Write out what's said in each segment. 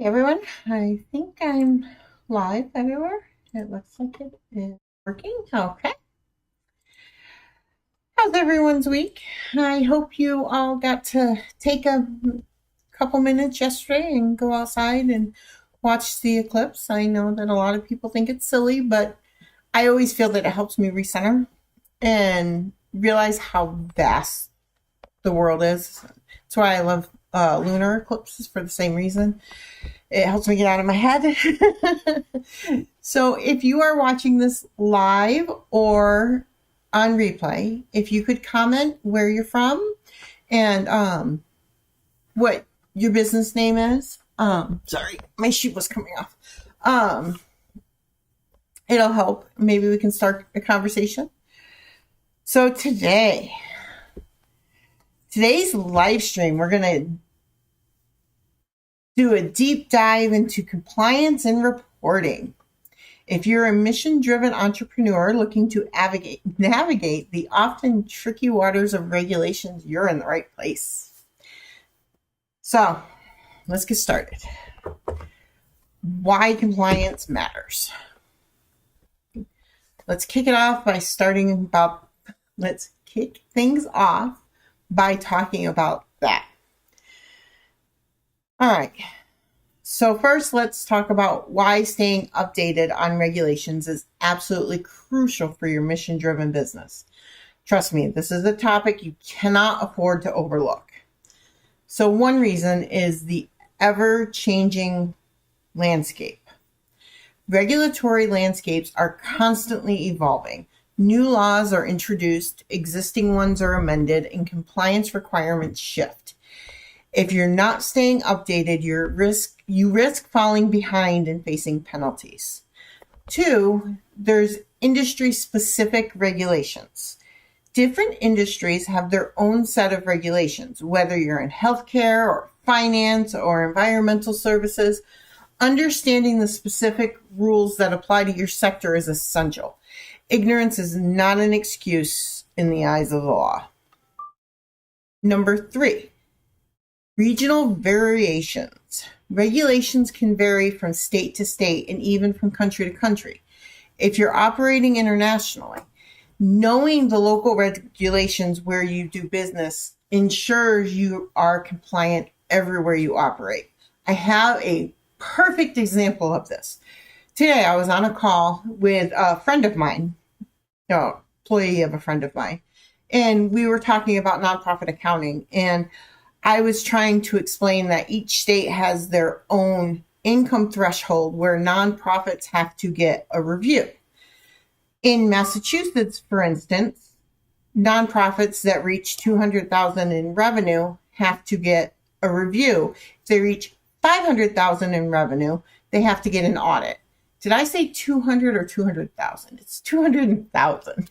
Everyone. I think I'm live everywhere. It looks like it is working. Okay. How's everyone's week? I hope you all got to take a couple minutes yesterday and go outside and watch the eclipse. I know that a lot of people think it's silly, but I always feel that it helps me recenter and realize how vast the world is. That's why I love lunar eclipses for the same reason. It helps me get out of my head. So if you are watching this live or on replay, if you could comment where you're from and what your business name is. Sorry, my shoe was coming off. It'll help. Maybe we can start a conversation. So today's live stream, we're going to do a deep dive into compliance and reporting. If you're a mission-driven entrepreneur looking to navigate the often tricky waters of regulations, you're in the right place. So, let's get started. Why compliance matters. Let's kick things off by talking about that. All right. So first, let's talk about why staying updated on regulations is absolutely crucial for your mission-driven business. Trust me, this is a topic you cannot afford to overlook. So one reason is the ever-changing landscape. Regulatory landscapes are constantly evolving. New laws are introduced, existing ones are amended, and compliance requirements shift. If you're not staying updated, you risk falling behind and facing penalties. 2, there's industry-specific regulations. Different industries have their own set of regulations, whether you're in healthcare or finance or environmental services. Understanding the specific rules that apply to your sector is essential. Ignorance is not an excuse in the eyes of the law. Number 3. Regional variations. Regulations can vary from state to state and even from country to country. If you're operating internationally, knowing the local regulations where you do business ensures you are compliant everywhere you operate. I have a perfect example of this. Today, I was on a call with a friend of mine, employee of a friend of mine, and we were talking about nonprofit accounting, and I was trying to explain that each state has their own income threshold where nonprofits have to get a review. In Massachusetts, for instance, nonprofits that reach $200,000 in revenue have to get a review. If they reach $500,000 in revenue, they have to get an audit. Did I say 200 or 200,000? It's 200,000.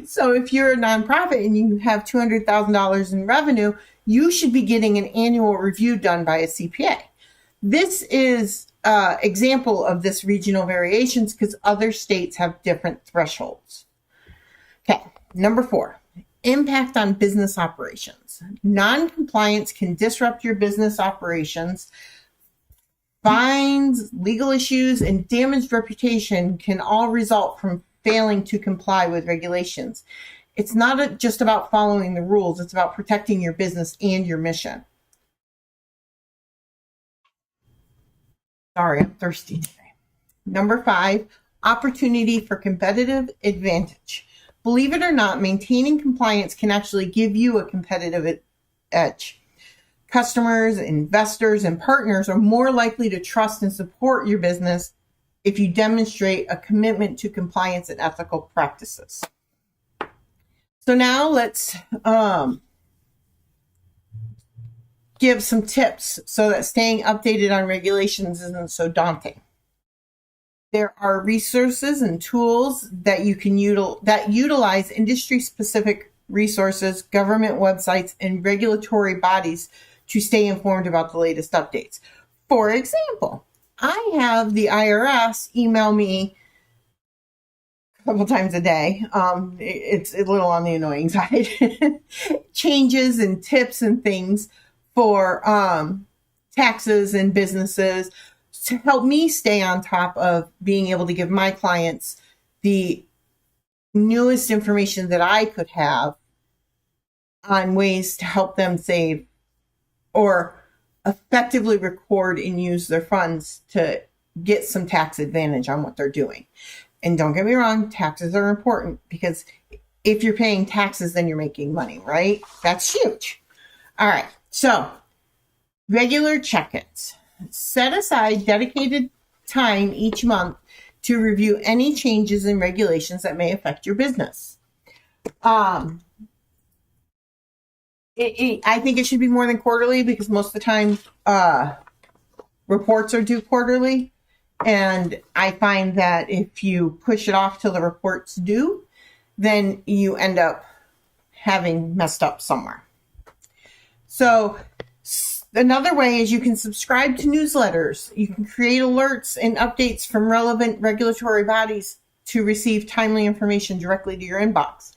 So if you're a nonprofit and you have $200,000 in revenue, you should be getting an annual review done by a CPA. This is an example of this regional variations because other states have different thresholds. Okay, number 4, impact on business operations. Non-compliance can disrupt your business operations. Fines, legal issues, and damaged reputation can all result from failing to comply with regulations. It's not just about following the rules, it's about protecting your business and your mission. Sorry, I'm thirsty today. Number 5, opportunity for competitive advantage. Believe it or not, maintaining compliance can actually give you a competitive edge. Customers, investors, and partners are more likely to trust and support your business if you demonstrate a commitment to compliance and ethical practices. So now let's give some tips so that staying updated on regulations isn't so daunting. There are resources and tools that you can utilize industry-specific resources, government websites, and regulatory bodies to stay informed about the latest updates. For example, I have the IRS email me couple times a day. It's a little on the annoying side. Changes and tips and things for taxes and businesses to help me stay on top of being able to give my clients the newest information that I could have on ways to help them save or effectively record and use their funds to get some tax advantage on what they're doing. And don't get me wrong, taxes are important, because if you're paying taxes, then you're making money, right? That's huge. All right. So regular check-ins. Set aside dedicated time each month to review any changes in regulations that may affect your business. I think it should be more than quarterly, because most of the time reports are due quarterly. And I find that if you push it off till the report's due, then you end up having messed up somewhere. So another way is you can subscribe to newsletters. You can create alerts and updates from relevant regulatory bodies to receive timely information directly to your inbox.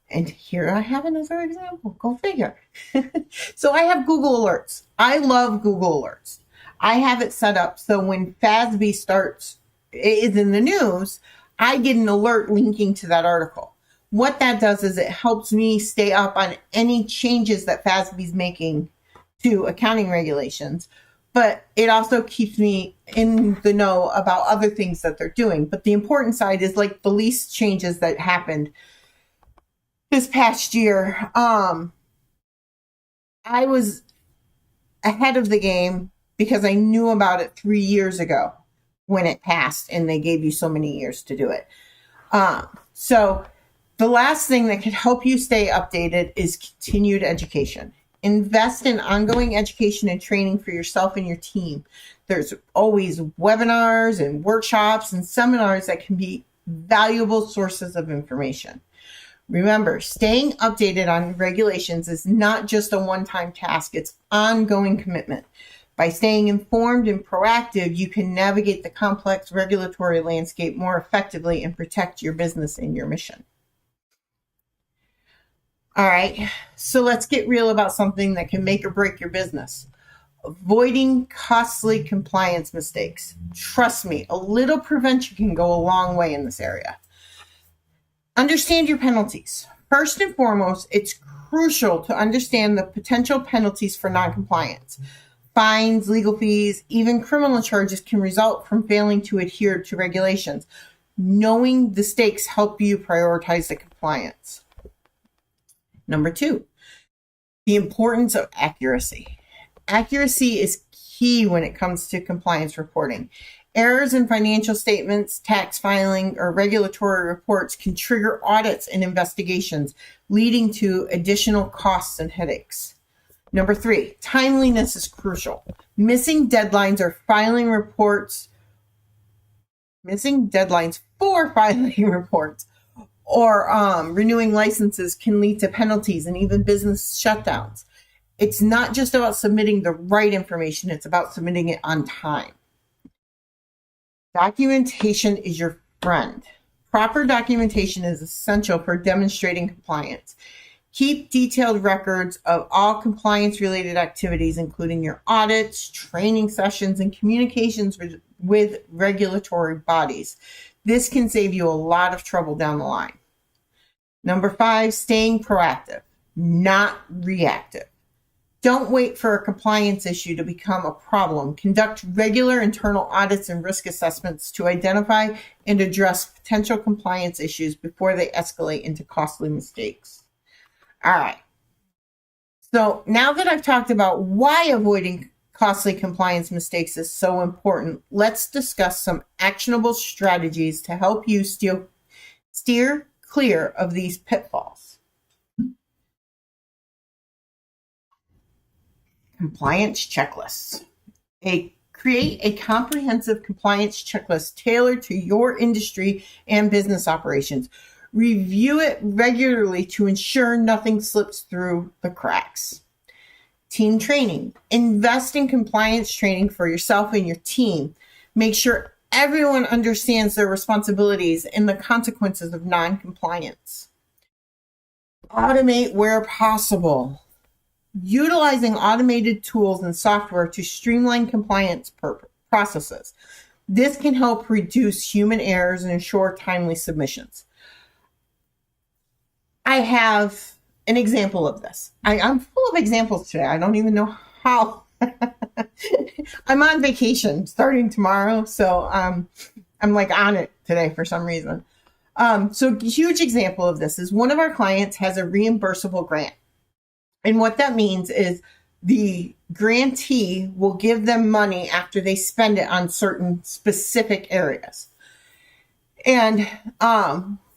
And here I have another example. Go figure. So I have Google Alerts. I love Google Alerts. I have it set up so when FASB is in the news, I get an alert linking to that article. What that does is it helps me stay up on any changes that FASB is making to accounting regulations, but it also keeps me in the know about other things that they're doing. But the important side is like the lease changes that happened this past year. I was ahead of the game because I knew about it 3 years ago when it passed, and they gave you so many years to do it. So the last thing that could help you stay updated is continued education. Invest in ongoing education and training for yourself and your team. There's always webinars and workshops and seminars that can be valuable sources of information. Remember, staying updated on regulations is not just a one-time task, it's ongoing commitment. By staying informed and proactive, you can navigate the complex regulatory landscape more effectively and protect your business and your mission. All right, so let's get real about something that can make or break your business. Avoiding costly compliance mistakes. Trust me, a little prevention can go a long way in this area. Understand your penalties. First and foremost, it's crucial to understand the potential penalties for noncompliance. Fines, legal fees, even criminal charges can result from failing to adhere to regulations. Knowing the stakes help you prioritize the compliance. Number 2, the importance of accuracy. Accuracy is key when it comes to compliance reporting. Errors in financial statements, tax filing, or regulatory reports can trigger audits and investigations, leading to additional costs and headaches. Number 3, timeliness is crucial. Missing deadlines for filing reports or renewing licenses can lead to penalties and even business shutdowns. It's not just about submitting the right information, it's about submitting it on time. Documentation is your friend. Proper documentation is essential for demonstrating compliance. Keep detailed records of all compliance-related activities, including your audits, training sessions, and communications with regulatory bodies. This can save you a lot of trouble down the line. Number 5, staying proactive, not reactive. Don't wait for a compliance issue to become a problem. Conduct regular internal audits and risk assessments to identify and address potential compliance issues before they escalate into costly mistakes. All right. So now that I've talked about why avoiding costly compliance mistakes is so important, let's discuss some actionable strategies to help you steer clear of these pitfalls. Compliance checklists. Create a comprehensive compliance checklist tailored to your industry and business operations. Review it regularly to ensure nothing slips through the cracks. Team training. Invest in compliance training for yourself and your team. Make sure everyone understands their responsibilities and the consequences of non-compliance. Automate where possible. utilizing automated tools and software to streamline compliance processes. This can help reduce human errors and ensure timely submissions. I have an example of this. I'm full of examples today. I don't even know how. I'm on vacation starting tomorrow, so I'm like on it today for some reason. So a huge example of this is one of our clients has a reimbursable grant. And what that means is the grantee will give them money after they spend it on certain specific areas. And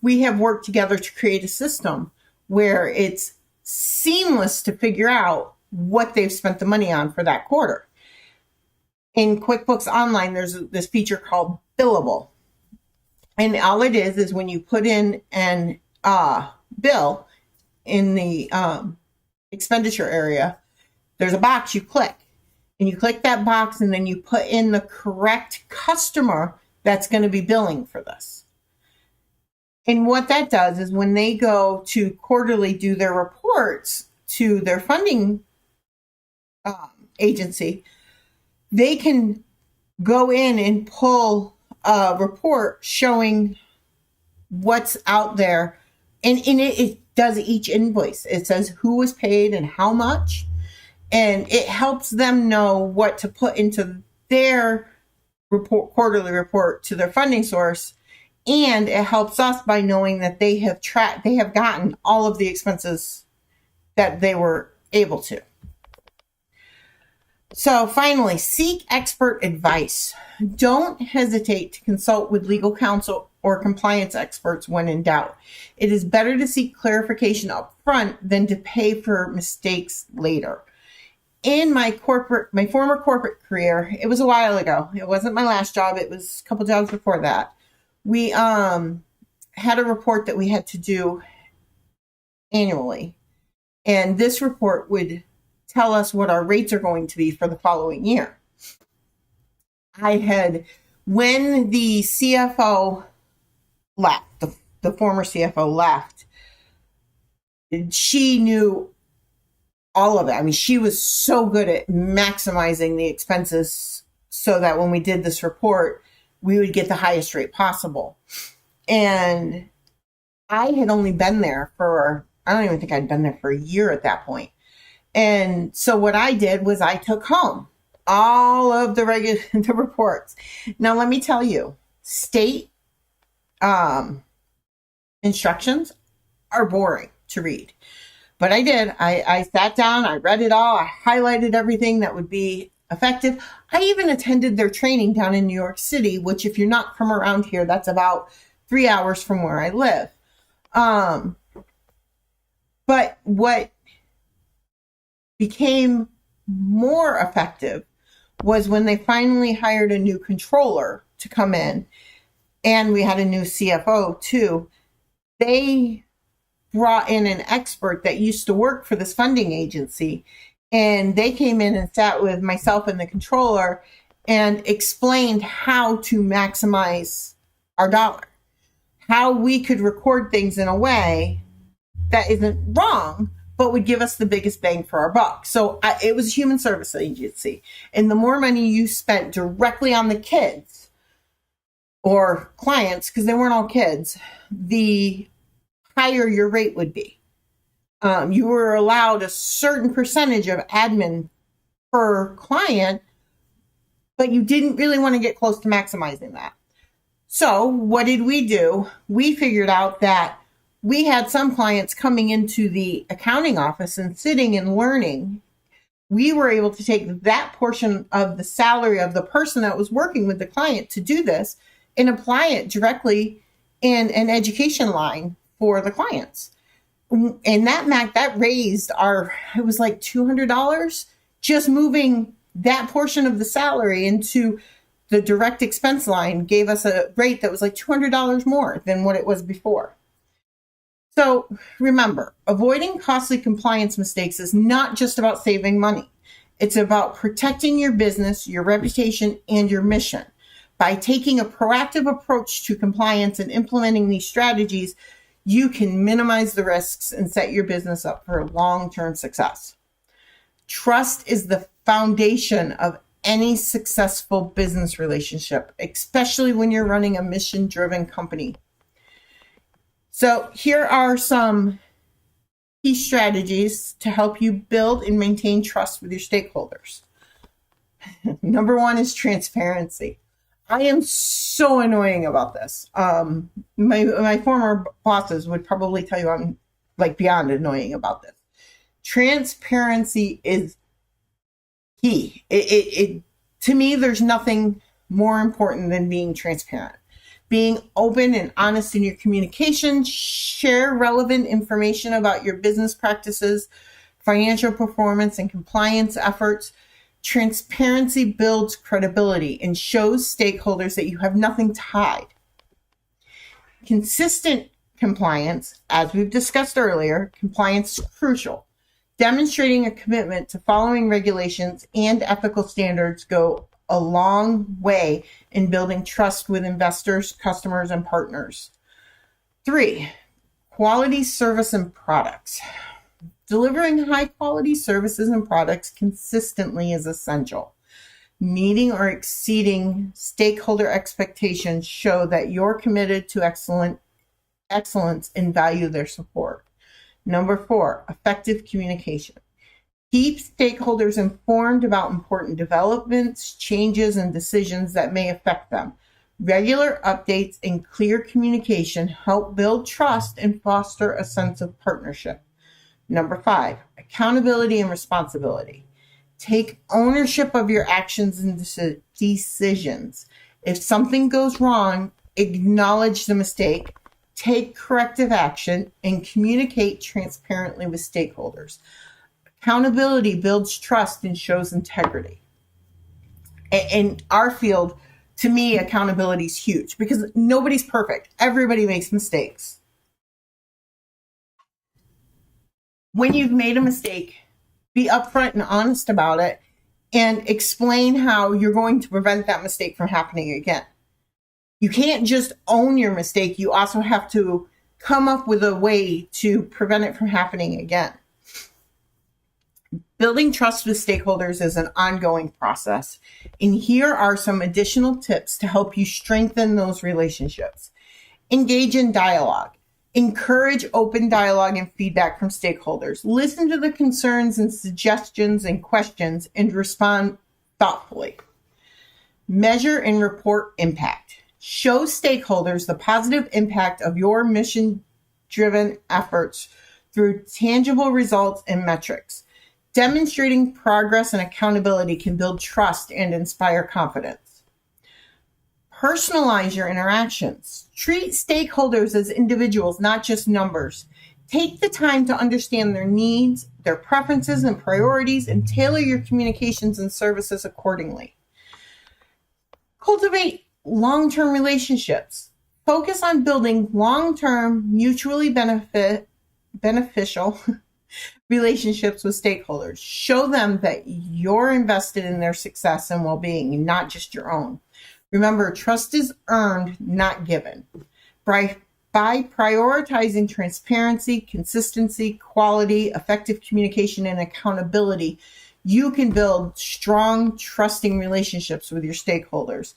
we have worked together to create a system where it's seamless to figure out what they've spent the money on for that quarter. In QuickBooks Online, there's this feature called Billable. And all it is when you put in an bill in the expenditure area, there's a box you click. And you click that box and then you put in the correct customer that's going to be billing for this. And what that does is when they go to quarterly do their reports to their funding agency, they can go in and pull a report showing what's out there. And in it does each invoice. It says who was paid and how much. And it helps them know what to put into their quarterly report to their funding source. And it helps us by knowing that they have gotten all of the expenses that they were able to. So finally, seek expert advice. Don't hesitate to consult with legal counsel or compliance experts when in doubt. It is better to seek clarification up front than to pay for mistakes later. In my former corporate career, it was a while ago. It wasn't my last job. It was a couple jobs before that. We had a report that we had to do annually. And this report would tell us what our rates are going to be for the following year. When the CFO left, the former CFO left, she knew all of it. I mean, she was so good at maximizing the expenses so that when we did this report, we would get the highest rate possible. And I had only been there I don't even think I'd been there for a year at that point. And so what I did was I took home all of the reports. Now, let me tell you, state instructions are boring to read. But I did. I sat down, I read it all, I highlighted everything that would be effective. I even attended their training down in New York City, which if you're not from around here, that's about 3 hours from where I live. But what became more effective was when they finally hired a new controller to come in, and we had a new CFO too. They brought in an expert that used to work for this funding agency, and they came in and sat with myself and the controller and explained how to maximize our dollar, how we could record things in a way that isn't wrong, but would give us the biggest bang for our buck. So it was a human service agency. And the more money you spent directly on the kids or clients, because they weren't all kids, the higher your rate would be. You were allowed a certain percentage of admin per client, but you didn't really want to get close to maximizing that. So what did we do? We figured out that we had some clients coming into the accounting office and sitting and learning. We were able to take that portion of the salary of the person that was working with the client to do this and apply it directly in an education line for the clients. And that raised it was like $200, just moving that portion of the salary into the direct expense line gave us a rate that was like $200 more than what it was before. So remember, avoiding costly compliance mistakes is not just about saving money. It's about protecting your business, your reputation, and your mission. By taking a proactive approach to compliance and implementing these strategies, you can minimize the risks and set your business up for long-term success. Trust is the foundation of any successful business relationship, especially when you're running a mission-driven company. So here are some key strategies to help you build and maintain trust with your stakeholders. Number one is transparency. I am so annoying about this. My former bosses would probably tell you I'm like beyond annoying about this. Transparency is key. To me, there's nothing more important than being transparent. Being open and honest in your communication, share relevant information about your business practices, financial performance, and compliance efforts. Transparency builds credibility and shows stakeholders that you have nothing to hide. Consistent compliance, as we've discussed earlier, compliance is crucial. Demonstrating a commitment to following regulations and ethical standards go a long way in building trust with investors, customers, and partners. 3, quality service and products. Delivering high-quality services and products consistently is essential. Meeting or exceeding stakeholder expectations show that you're committed to excellence and value their support. Number 4, effective communication. Keep stakeholders informed about important developments, changes, and decisions that may affect them. Regular updates and clear communication help build trust and foster a sense of partnership. Number 5, accountability and responsibility. Take ownership of your actions and decisions. If something goes wrong, acknowledge the mistake, take corrective action, and communicate transparently with stakeholders. Accountability builds trust and shows integrity. In our field, to me, accountability is huge because nobody's perfect. Everybody makes mistakes. When you've made a mistake, be upfront and honest about it and explain how you're going to prevent that mistake from happening again. You can't just own your mistake. You also have to come up with a way to prevent it from happening again. Building trust with stakeholders is an ongoing process. And here are some additional tips to help you strengthen those relationships. Engage in dialogue. Encourage open dialogue and feedback from stakeholders. Listen to the concerns and suggestions and questions and respond thoughtfully. Measure and report impact. Show stakeholders the positive impact of your mission-driven efforts through tangible results and metrics. Demonstrating progress and accountability can build trust and inspire confidence. Personalize your interactions. Treat stakeholders as individuals, not just numbers. Take the time to understand their needs, their preferences and priorities, and tailor your communications and services accordingly. Cultivate long-term relationships. Focus on building long-term, mutually beneficial relationships with stakeholders. Show them that you're invested in their success and well-being, not just your own. Remember, trust is earned, not given. By prioritizing transparency, consistency, quality, effective communication, and accountability, you can build strong, trusting relationships with your stakeholders.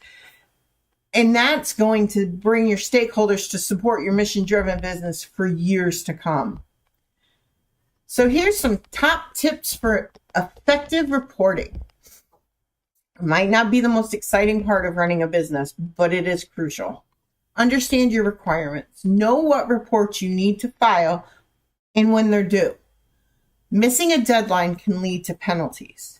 And that's going to bring your stakeholders to support your mission-driven business for years to come. So here's some top tips for effective reporting. It might not be the most exciting part of running a business, but it is crucial. Understand your requirements. Know what reports you need to file and when they're due. Missing a deadline can lead to penalties.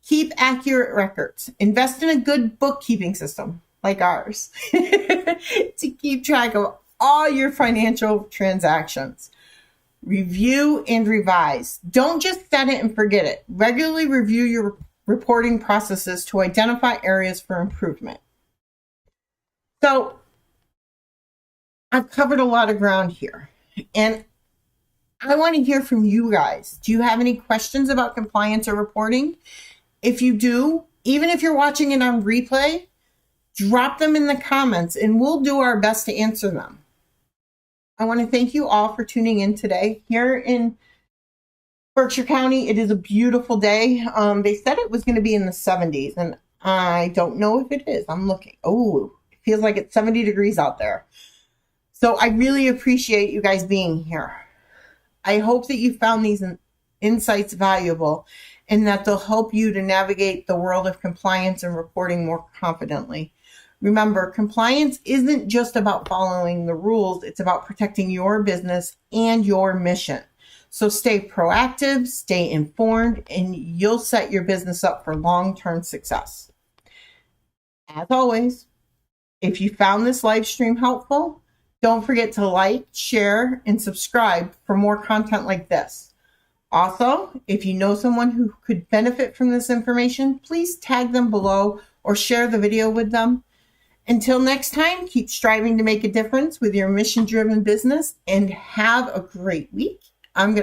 Keep accurate records. Invest in a good bookkeeping system like ours to keep track of all your financial transactions. Review and revise. Don't just set it and forget it. Regularly review your reporting processes to identify areas for improvement. So I've covered a lot of ground here, and I want to hear from you guys. Do you have any questions about compliance or reporting? If you do, even if you're watching it on replay, drop them in the comments and we'll do our best to answer them. I want to thank you all for tuning in today. Here in Berkshire County, it is a beautiful day. They said it was going to be in the 70s, and I don't know if it is. I'm looking. Oh, it feels like it's 70 degrees out there. So I really appreciate you guys being here. I hope that you found these insights valuable and that they'll help you to navigate the world of compliance and reporting more confidently. Remember, compliance isn't just about following the rules. It's about protecting your business and your mission. So stay proactive, stay informed, and you'll set your business up for long-term success. As always, if you found this live stream helpful, don't forget to like, share, and subscribe for more content like this. Also, if you know someone who could benefit from this information, please tag them below or share the video with them. Until next time, keep striving to make a difference with your mission-driven business and have a great week. I'm going to